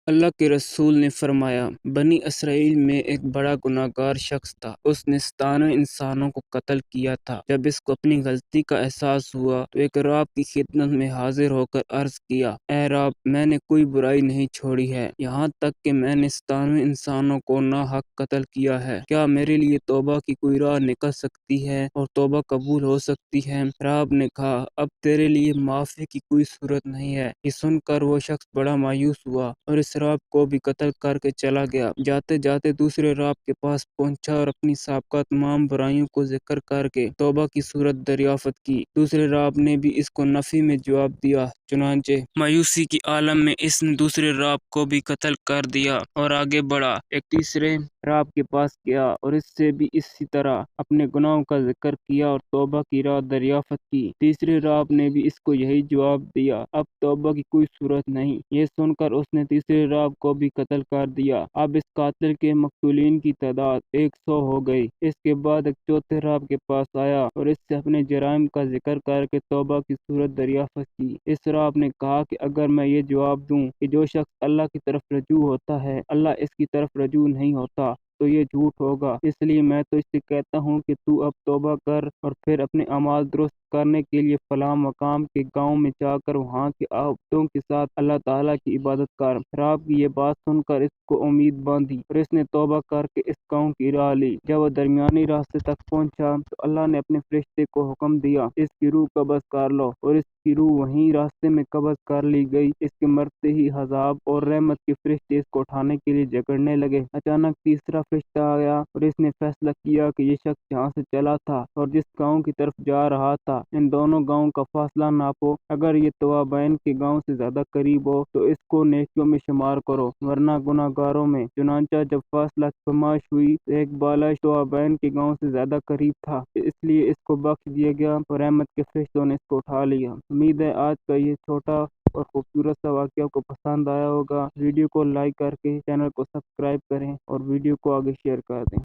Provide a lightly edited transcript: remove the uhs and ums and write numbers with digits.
اللہ کے رسول نے فرمایا، بنی اسرائیل میں ایک بڑا گناہگار شخص تھا۔ اس نے 97 انسانوں کو قتل کیا تھا۔ جب اس کو اپنی غلطی کا احساس ہوا تو ایک رات کی خدمت میں حاضر ہو کر عرض کیا، اے رب، میں نے کوئی برائی نہیں چھوڑی ہے، یہاں تک کہ میں نے 97 انسانوں کو ناحق قتل کیا ہے۔ کیا میرے لیے توبہ کی کوئی راہ نکل سکتی ہے اور توبہ قبول ہو سکتی ہے؟ رب نے کہا، اب تیرے لیے معافی کی کوئی صورت نہیں ہے۔ یہ سن کر وہ شخص بڑا مایوس ہوا اور اس رات کو بھی قتل کر کے چلا گیا۔ جاتے جاتے دوسرے رات کے پاس پہنچا اور اپنی سابقہ تمام برائیوں کو ذکر کر کے توبہ کی صورت دریافت کی۔ دوسرے رات نے بھی اس کو نفی میں جواب دیا، چنانچہ مایوسی کی عالم میں اس نے دوسرے رات کو بھی قتل کر دیا اور آگے بڑھا۔ ایک تیسرے رات کے پاس گیا اور اس سے بھی اسی طرح اپنے گناہوں کا ذکر کیا اور توبہ کی راہ دریافت کی۔ تیسرے رات نے بھی اس کو یہی جواب دیا، اب توبہ کی کوئی صورت نہیں۔ یہ سن کر اس نے تیسرے رات کو بھی قتل کر دیا۔ اب اس قاتل کے مقتولین کی تعداد 100 ہو گئی۔ اس کے بعد ایک چوتھے رات کے پاس آیا اور اس سے اپنے جرائم کا ذکر کر کے توبہ کی صورت دریافت کی۔ اس رات نے کہا کہ اگر میں یہ جواب دوں کہ جو شخص اللہ کی طرف رجوع ہوتا ہے اللہ اس کی طرف رجوع نہیں ہوتا تو یہ جھوٹ ہوگا، اس لیے میں تو اس سے کہتا ہوں کہ تو اب توبہ کر اور پھر اپنے اعمال درست کرنے کے لیے فلاں مقام کے گاؤں میں جا کر وہاں کے عبدوں کے ساتھ اللہ تعالیٰ کی عبادت کر۔ راب کی یہ بات سن کر اس کو امید باندھی اور اس نے توبہ کر کے اس گاؤں کی راہ لی۔ جب وہ درمیانی راستے تک پہنچا تو اللہ نے اپنے فرشتے کو حکم دیا، اس کی روح قبض کر لو، اور اس کی روح وہیں راستے میں قبض کر لی گئی۔ اس کے مرتے ہی عذاب اور رحمت کے فرشتے اس کو اٹھانے کے لیے جھگڑنے لگے۔ اچانک تیسرا فرشتہ آیا اور اس نے فیصلہ کیا کہ یہ شخص جہاں سے چلا تھا اور جس گاؤں کی طرف جا رہا تھا ان دونوں گاؤں کا فاصلہ ناپو، اگر یہ توابین کے گاؤں سے زیادہ قریب ہو تو اس کو نیکیوں میں شمار کرو، ورنہ گناہ گاروں میں۔ چنانچہ جب فاصلہ پیمائش ہوئی تو ایک بالش توابین کے گاؤں سے زیادہ قریب تھا، اس لیے اس کو بخش دیا گیا اور رحمت کے فرشتوں نے اس کو اٹھا لیا۔ امید ہے آج کا یہ چھوٹا اور خوبصورت سا واقعہ آپ کو پسند آیا ہوگا۔ ویڈیو کو لائک کر کے چینل کو سبسکرائب کریں اور ویڈیو کو آگے شیئر کر دیں۔